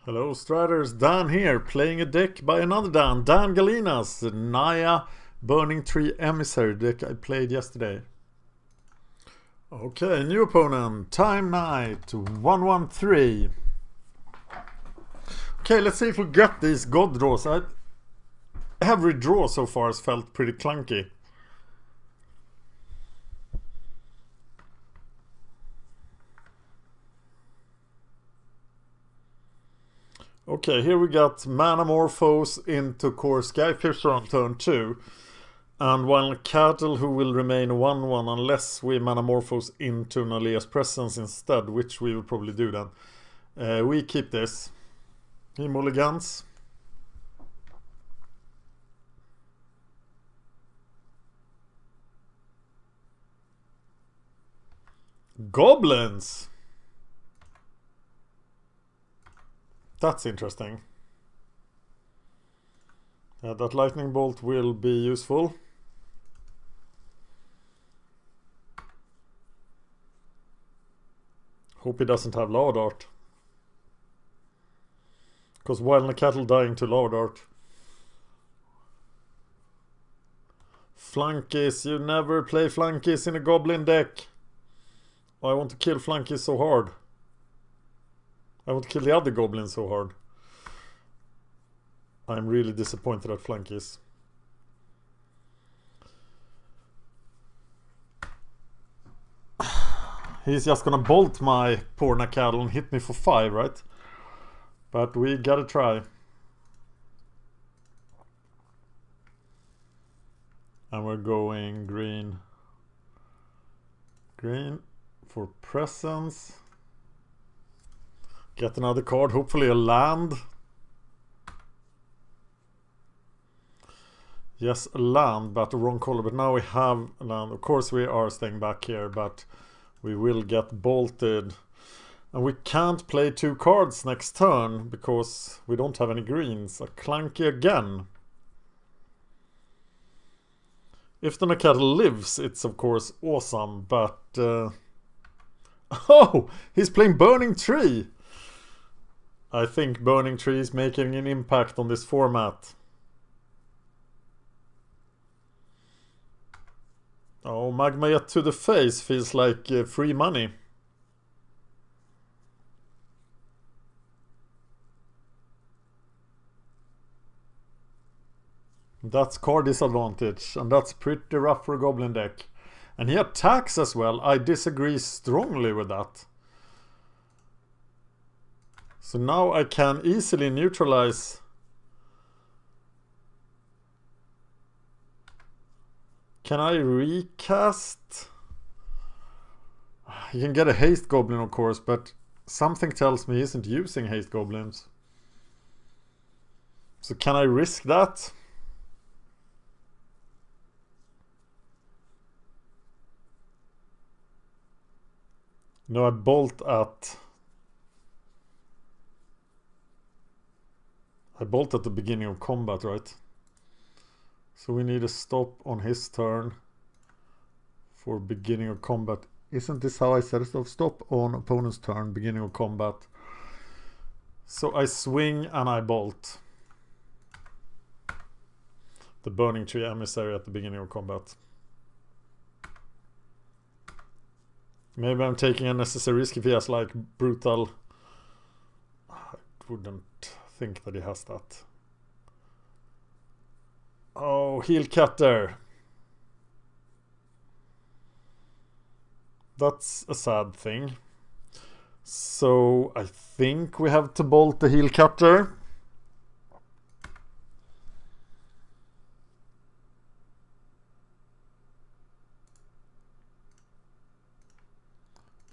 Hello Striders, Dan here, playing a deck by another Dan Gelinas, the Naya Burning-Tree Emissary deck I played yesterday. Okay, new opponent, Time Knight, 113. Okay, let's see if we get these god draws. Every draw so far has felt pretty clunky. Okay, here we got Manamorphose into Kor Skyfisher on turn 2. And Wild Nacatl, who will remain 1-1 unless we Manamorphose into Nylea's presence instead, which we will probably do then. We keep this. He mulligans. Goblins! That's interesting. That lightning bolt will be useful. Hope he doesn't have lava dart. Because Wild Nacatl dying to lava dart. Flunkies, you never play flunkies in a goblin deck. I want to kill flunkies so hard. I want to kill the other goblins so hard. I'm really disappointed at flunkies. He's just gonna bolt my poor Nacatl and hit me for 5, right? But we gotta try. And we're going green. Green for presence. Get another card, hopefully a land. Yes, a land, but the wrong color. But now we have a land. Of course we are staying back here, but we will get bolted. And we can't play 2 cards next turn, because we don't have any greens. A clunky again. If the Nacatl lives, it's of course awesome, but... Oh! He's playing Burning-Tree! I think Burning-Tree is making an impact on this format. Oh, Magma Jet to the face feels like free money. That's card disadvantage, and that's pretty rough for a goblin deck. And he attacks as well. I disagree strongly with that. So now I can easily neutralize. Can I recast? You can get a haste goblin of course, but something tells me he isn't using haste goblins. So can I risk that? No, I bolt at the beginning of combat, right? So we need a stop on his turn for beginning of combat. Isn't this how I said it? Stop on opponent's turn, beginning of combat. So I swing and I bolt the Burning-Tree Emissary at the beginning of combat. Maybe I'm taking unnecessary risk if he has like brutal... I wouldn't think that he has that. Oh, heel cutter. That's a sad thing. So I think we have to bolt the heel cutter.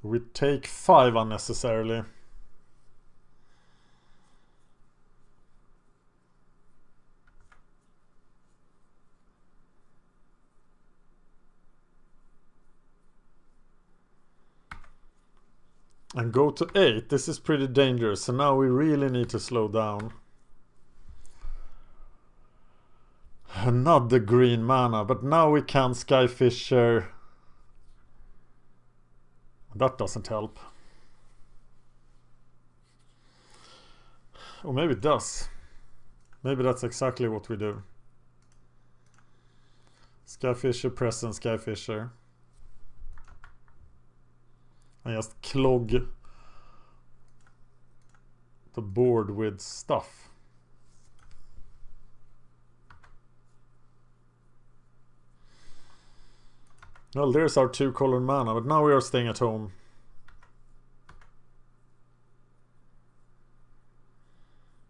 We take 5 unnecessarily. And go to 8. This is pretty dangerous. So now we really need to slow down. Another green mana. But now we can Skyfisher. That doesn't help. Or maybe it does. Maybe that's exactly what we do. Skyfisher, present Skyfisher. And just clog the board with stuff. Well, there's our 2-color mana, but now we are staying at home.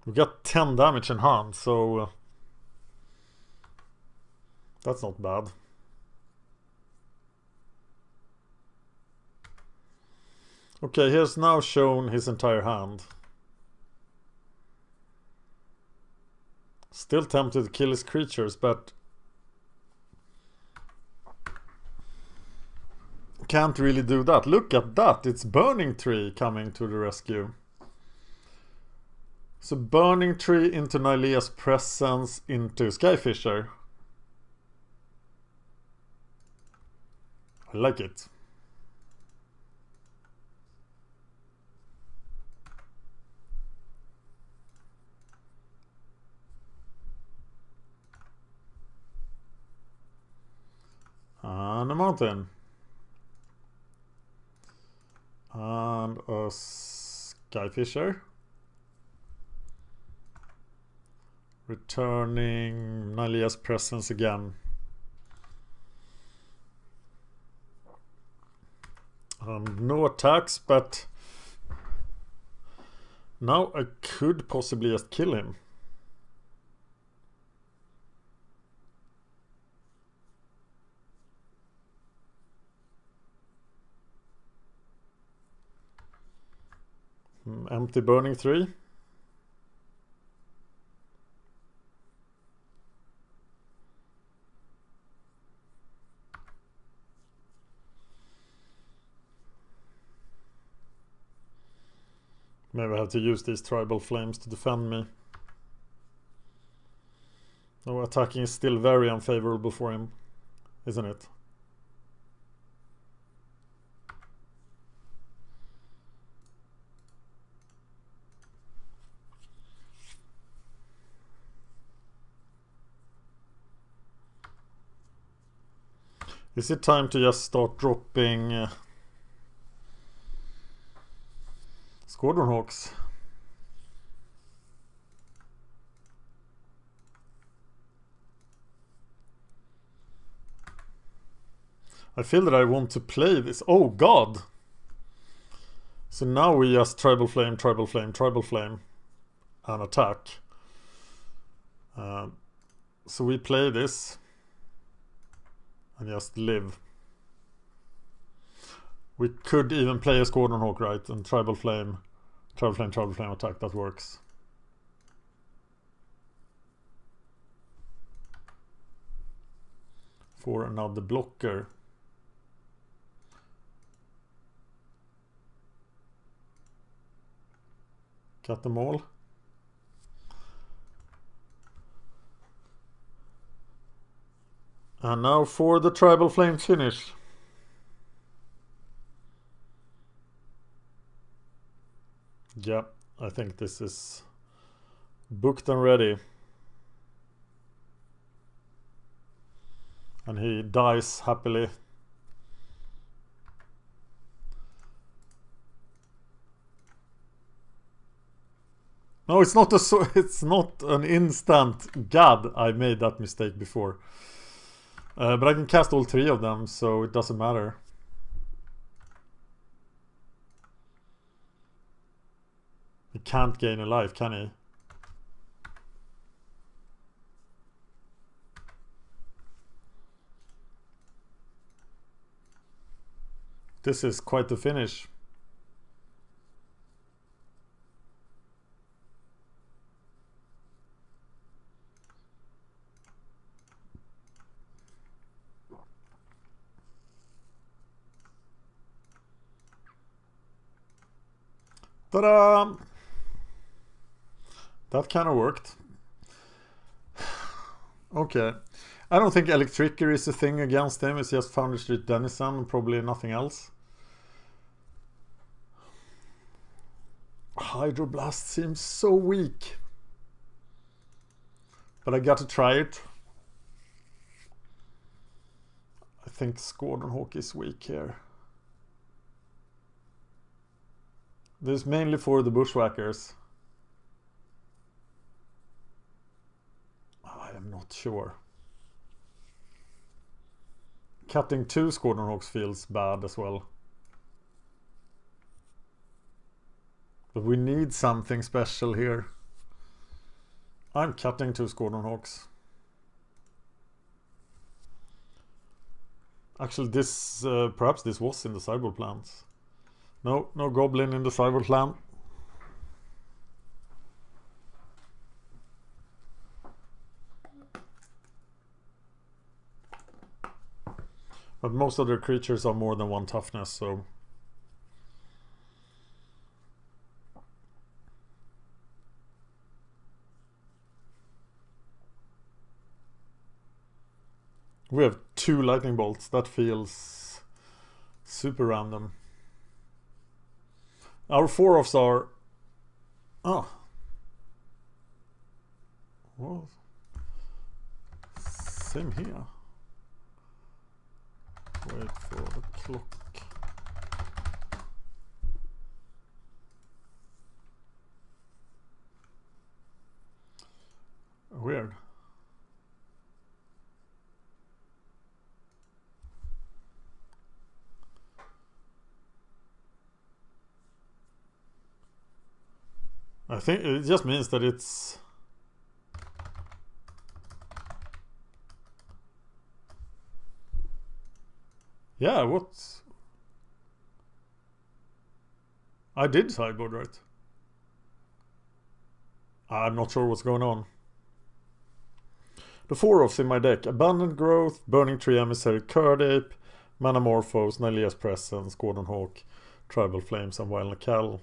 We got 10 damage in hand, so that's not bad. Okay, he has now shown his entire hand. Still tempted to kill his creatures, but can't really do that. Look at that, it's Burning-Tree coming to the rescue. So Burning-Tree into Nylea's presence into Skyfisher. I like it. And a mountain. And a Skyfisher. Returning Nylea's presence again. No attacks, but now I could possibly just kill him. Empty Burning-Tree. Maybe I have to use these tribal flames to defend me. No, attacking is still very unfavorable for him, isn't it? Is it time to just start dropping Squadron Hawks? I feel that I want to play this. Oh god! So now we just tribal flame, tribal flame, tribal flame and attack. So we play this and just live. We could even play a Squadron Hawk, right? And tribal flame, tribal flame, tribal flame attack. That works. For another blocker. Cut them all. And now for the tribal flame finish. Yeah, I think this is booked and ready. And he dies happily. No, it's not it's not an instant. God, I made that mistake before. But I can cast all 3 of them, so it doesn't matter. He can't gain a life, can he? This is quite the finish. Ta-da! That kind of worked. Okay. I don't think Electrickery is a thing against him. It's just Foundry Street Denizen and probably nothing else. Hydroblast seems so weak. But I gotta try it. I think Squadron Hawk is weak here. This is mainly for the Bushwhackers. I am not sure. Cutting 2 Squadron Hawks feels bad as well. But we need something special here. I'm cutting 2 Squadron Hawks. Actually, this perhaps this was in the sideboard plans. No, no Goblin in the sideboard plan. But most of their creatures are more than 1 toughness, so... We have 2 lightning bolts. That feels super random. Our 4-offs are... Oh. Well, same here. Wait for the clock. Weird. I think it just means that it's... Yeah, what? I did sideboard, right? I'm not sure what's going on. The 4-offs in my deck: Abundant Growth, Burning-Tree Emissary, Kird Ape, Manamorphose, Nylea's Presence, Squadron Hawk, Tribal Flames, and Wild Nacatl.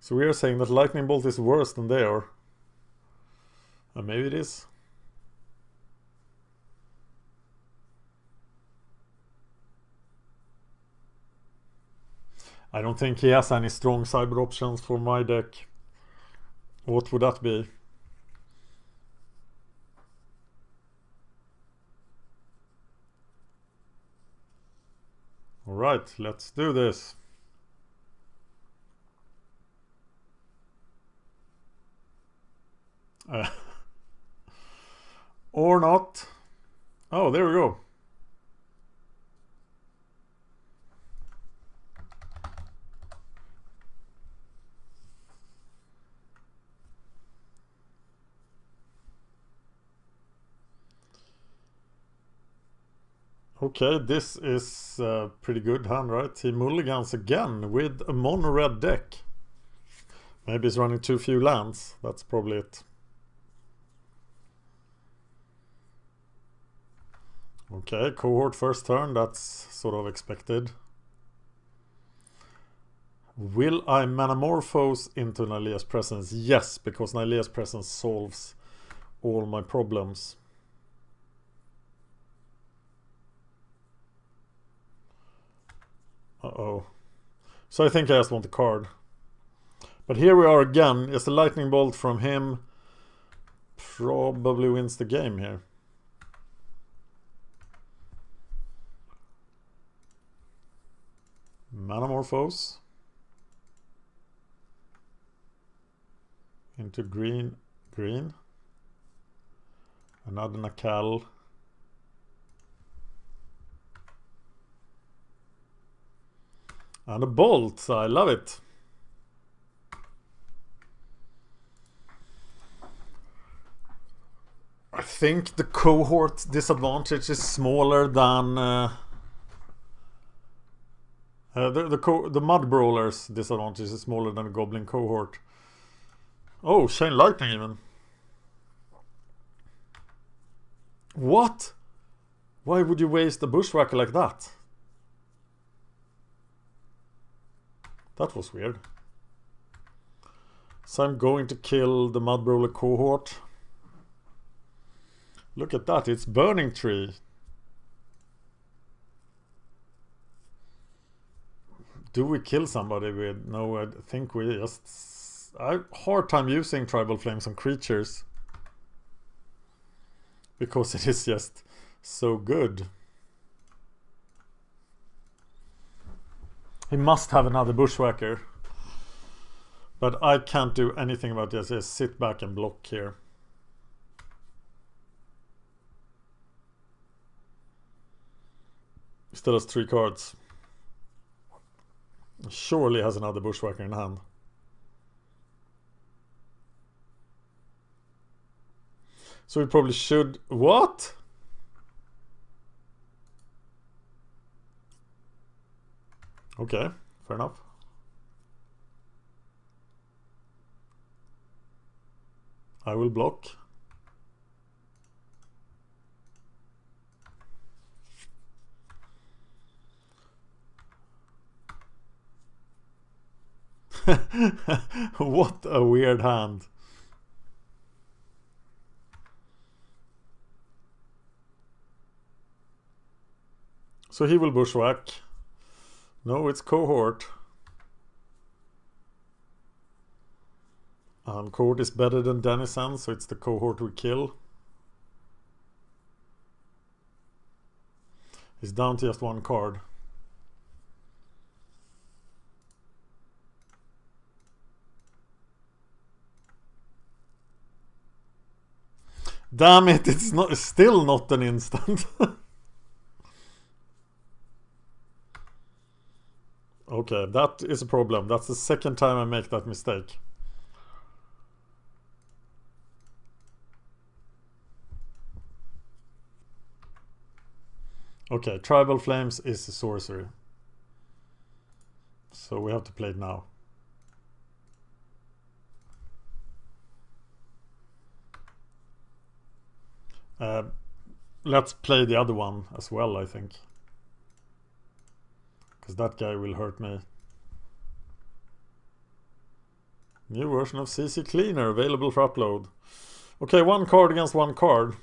So we are saying that Lightning Bolt is worse than they are. And maybe it is. I don't think he has any strong cyber options for my deck. What would that be? Alright, let's do this. Or not. Oh, there we go. Okay, this is a pretty good hand, right? He mulligans again with a mono-red deck. Maybe he's running too few lands. That's probably it. Okay, cohort first turn. That's sort of expected. Will I Manamorphose into Nylea's Presence? Yes, because Nylea's Presence solves all my problems. Uh-oh. So I think I just want the card. But here we are again. It's a lightning bolt from him. Probably wins the game here. Manamorphose. Into green. Another Nacatl. And a bolt. I love it. I think the cohort disadvantage is smaller than the mud brawlers disadvantage is smaller than the goblin cohort. Oh, chain lightning even. What? Why would you waste a bushwhacker like that? That was weird. So I'm going to kill the mud brawler cohort. Look at that, it's Burning-Tree. Do we kill somebody with... No, I think we just... I have a hard time using Tribal Flames on creatures. Because it is just so good. He must have another Bushwhacker. But I can't do anything about this. Just sit back and block here. Still has 3 cards. Surely has another Bushwhacker in hand. So we probably should... What? Okay, fair enough. I will block. What a weird hand. So he will bushwhack. No, it's cohort. Cohort is better than Denizen, so it's the cohort we kill. He's down to just 1 card. Damn it, it's not, still not an instant. Okay, that is a problem. That's the second time I make that mistake. Okay, Tribal Flames is a sorcery. So we have to play it now. Let's play the other one as well, I think. Because that guy will hurt me. New version of CC Cleaner available for upload. Okay, 1 card against 1 card.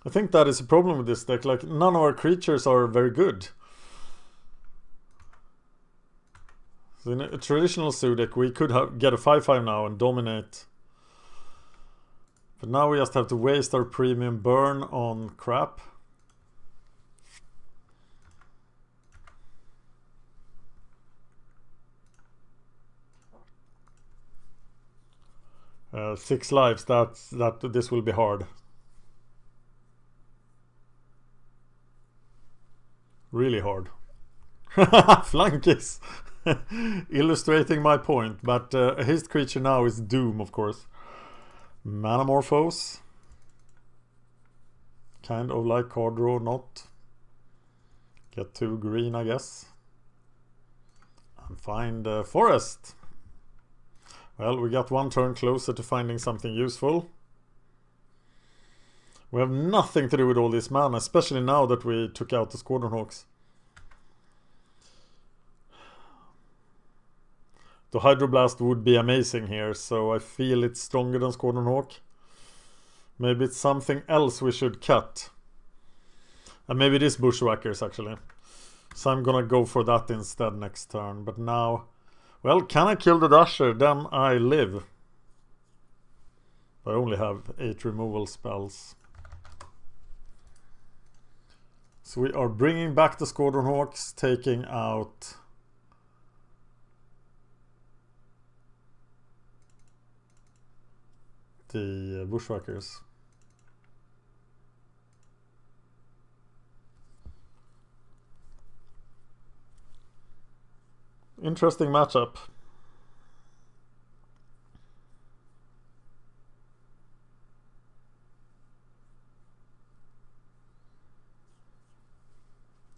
I think that is a problem with this deck. Like, none of our creatures are very good. So in a traditional Zoo deck, we could get a 5/5 now and dominate. But now we just have to waste our premium burn on crap. Six lives, this will be hard. Really hard. Flankies! Illustrating my point, but a haste creature now is Doom, of course. Manamorphose. Kind of like card draw, not. Get 2 green, I guess. And find Forest. Well, we got 1 turn closer to finding something useful. We have nothing to do with all this mana, especially now that we took out the Squadron Hawks. The Hydroblast would be amazing here, so I feel it's stronger than Squadron Hawk. Maybe it's something else we should cut. And maybe it is Bushwhackers, actually. So I'm gonna go for that instead next turn. But now... Well, can I kill the Dasher? Then I live. I only have 8 removal spells. So we are bringing back the Squadron Hawks, taking out... the Bushwhackers. Interesting matchup.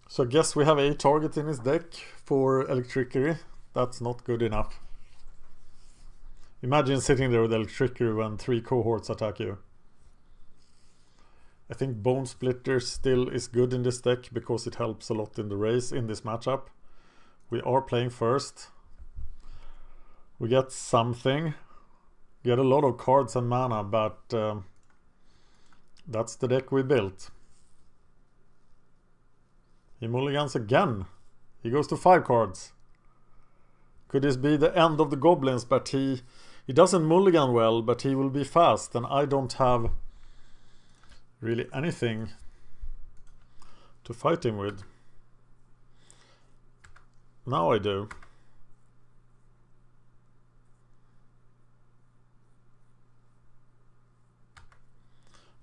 So I guess we have a target in his deck for Electrickery. That's not good enough. Imagine sitting there with Electrickery when 3 cohorts attack you. I think Bonesplitter still is good in this deck because it helps a lot in the race in this matchup. We are playing first. We get something. Get a lot of cards and mana, but that's the deck we built. He mulligans again. He goes to 5 cards. Could this be the end of the Goblins? But he doesn't mulligan well, but he will be fast, and I don't have really anything to fight him with. Now I do.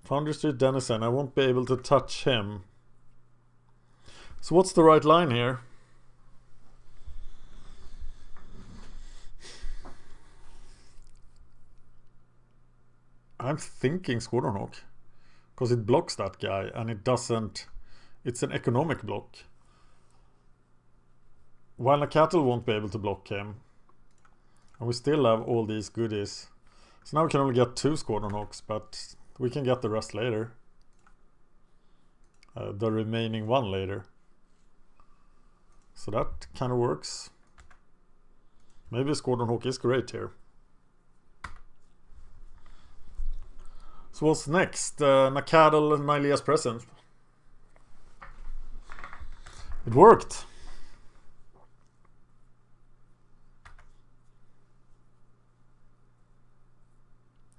Foundry Street Denizen, I won't be able to touch him. So what's the right line here? I'm thinking Squadron Hawk, because it blocks that guy, and it doesn't... It's an economic block. Wild Nacatl won't be able to block him. And we still have all these goodies. So now we can only get 2 Squadron Hawks, but we can get the rest later. The remaining one later. So that kind of works. Maybe Squadron Hawk is great here. So what's next? Nacatl and Nylea's present. It worked.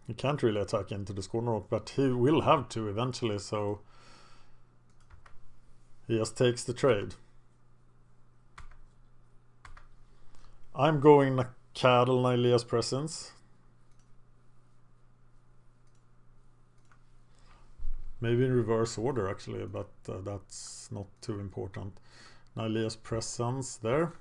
He can't really attack into the Squadron Hawk, but he will have to eventually, so he just takes the trade. I'm going Nacatl, Nylea's presence. Maybe in reverse order actually, but that's not too important. Nylea's presence there.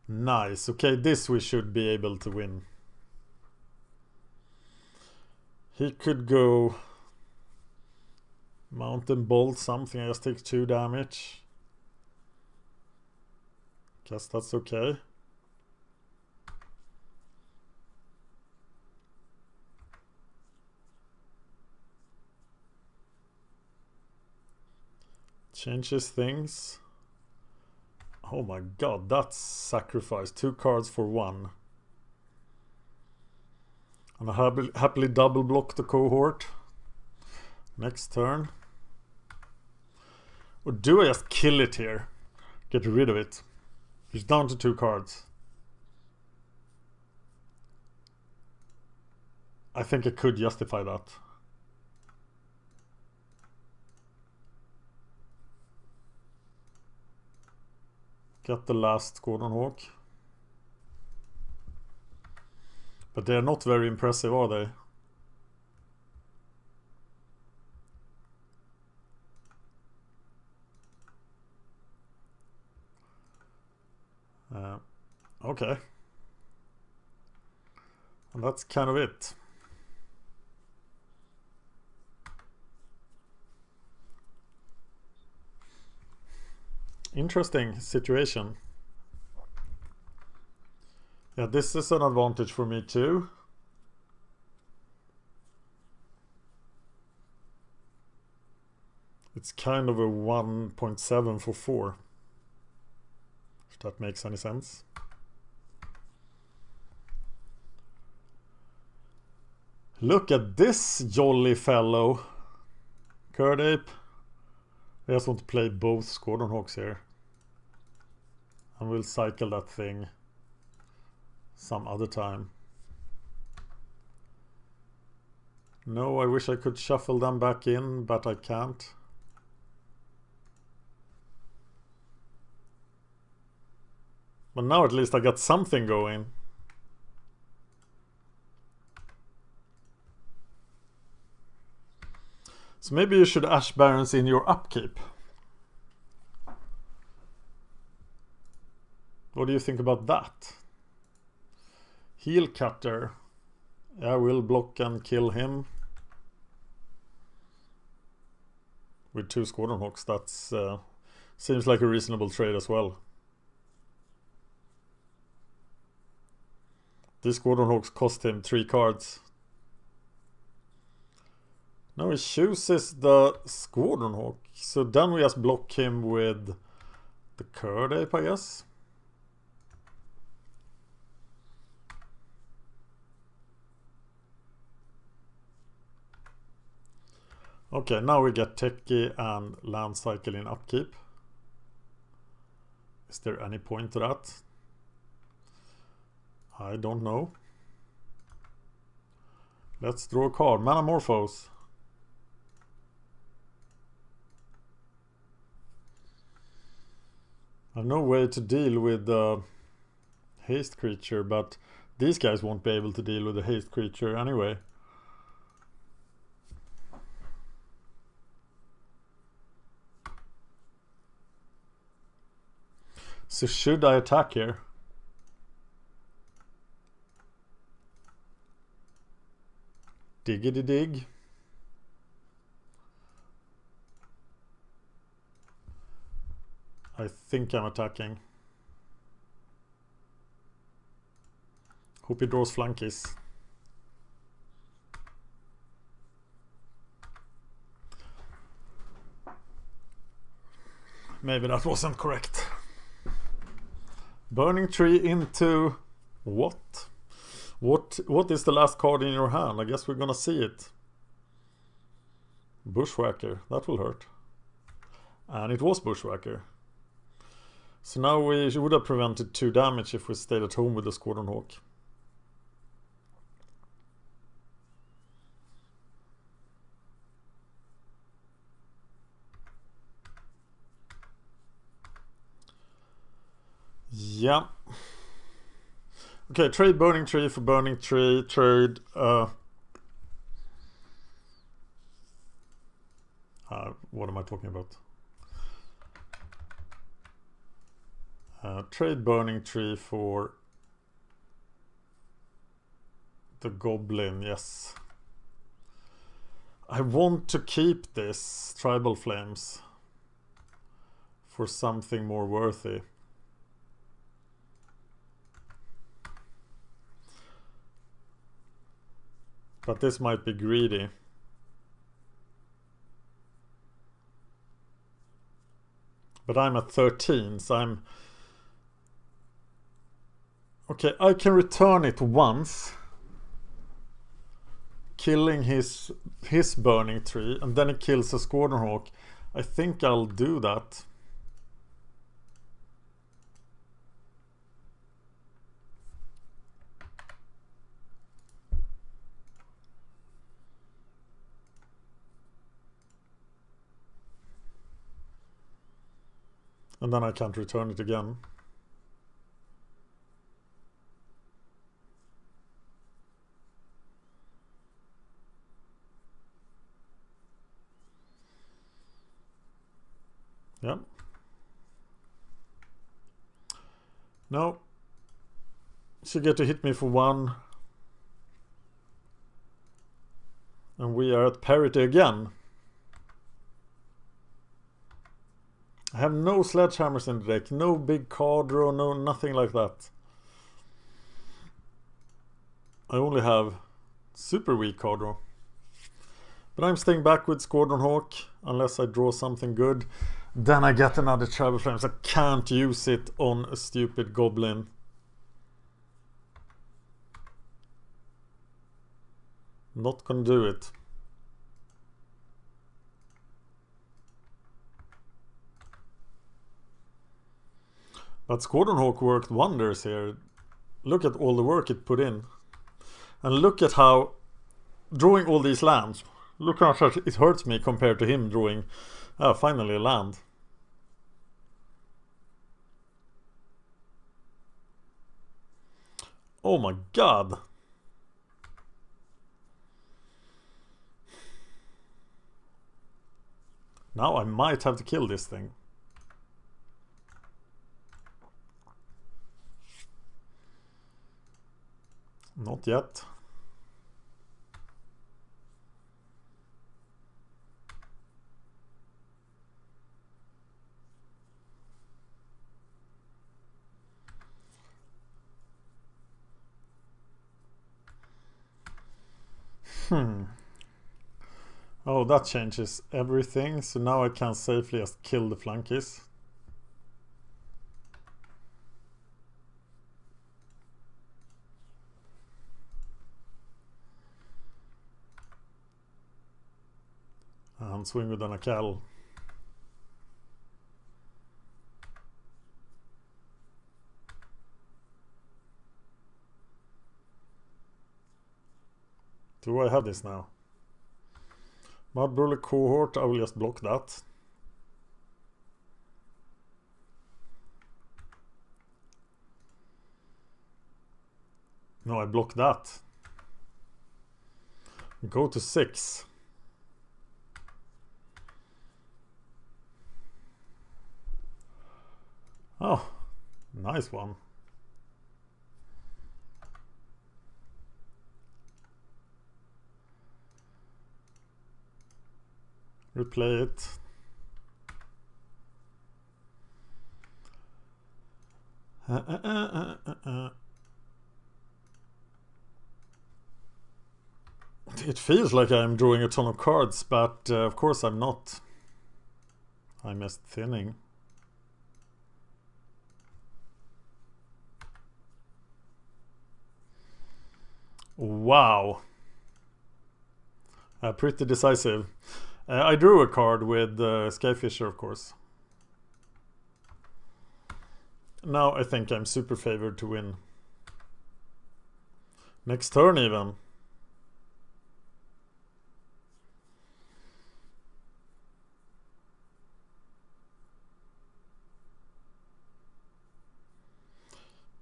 Nice. Okay, this we should be able to win. He could go Mountain Bolt something. I just take 2 damage. Guess that's okay. Changes things. Oh my god, that's sacrifice. 2 cards for 1. And I happily double block the cohort. Next turn. Or do I just kill it here? Get rid of it. He's down to 2 cards. I think I could justify that. Get the last Squadron Hawk. But they're not very impressive, are they? Okay. And that's kind of it. Interesting situation. Yeah, this is an advantage for me too. It's kind of a 1.7 for 4. If that makes any sense. Look at this jolly fellow. Kird Ape. I just want to play both Squadron Hawks here. And we'll cycle that thing some other time. No, I wish I could shuffle them back in, but I can't. But now at least I got something going. So maybe you should Ash Barrens in your upkeep. What do you think about that? Heel Cutter. Yeah, we'll block and kill him. With 2 Squadron Hawks, that's seems like a reasonable trade as well. These Squadron Hawks cost him 3 cards. Now he chooses the Squadron Hawk. So then we just block him with the Kird Ape, I guess. Okay, now we get Techie and land cycle in upkeep. Is there any point to that? I don't know. Let's draw a card. Manamorphose. I have no way to deal with the haste creature, but these guys won't be able to deal with the haste creature anyway. So should I attack here? Diggity dig. I think I'm attacking. Hope he draws flunkies. Maybe that wasn't correct. Burning-Tree into what? What is the last card in your hand? I guess we're gonna see it. Bushwhacker, that will hurt. And it was Bushwhacker. So now we would have prevented 2 damage if we stayed at home with the Squadron Hawk. Yeah. Okay, trade Burning-Tree for Burning-Tree. Trade what am I talking about? Trade Burning-Tree for the Goblin, yes. I want to keep this Tribal Flames for something more worthy. But this might be greedy. But I'm at 13, so I'm... Okay, I can return it once, killing his Burning-Tree, and then it kills a Squadron Hawk. I think I'll do that. And then I can't return it again. Yeah. No. She get to hit me for 1. And we are at parity again. I have no sledgehammers in the deck, no big card draw, no nothing like that. I only have super weak card draw. But I'm staying back with Squadron Hawk, unless I draw something good. Then I get another Tribal Flames. I can't use it on a stupid Goblin. Not gonna do it. But Squadron Hawk worked wonders here. Look at all the work it put in. And look at how drawing all these lands. Look how much it hurts me compared to him drawing finally a land. Oh my god. Now I might have to kill this thing. Not yet. Oh, that changes everything. So now I can safely just kill the flunkies. and swing with a nacatl. Do I have this now? Mudbrawler cohort, I will just block that. No, I block that. Go to 6. Oh, nice one. Replay it. It feels like I'm drawing a ton of cards, but of course I'm not. I'm just thinning. Wow. Pretty decisive. I drew a card with Skyfisher, of course. Now I think I'm super favored to win. Next turn even.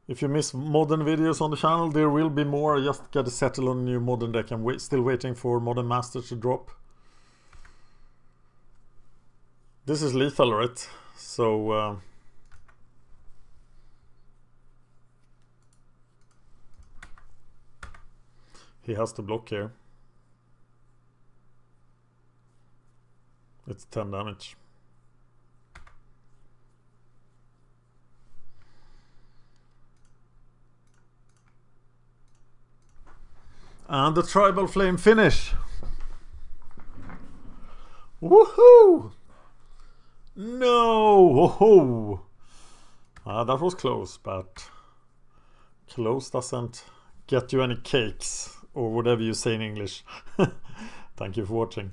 If you miss modern videos on the channel, there will be more. I just gotta settle on a new modern deck. I'm still waiting for Modern Masters to drop. This is lethal, right? So he has to block here. It's 10 damage. And the Tribal Flame finish. Woohoo! No! Oh, that was close, but close doesn't get you any cakes, or whatever you say in English. Thank you for watching.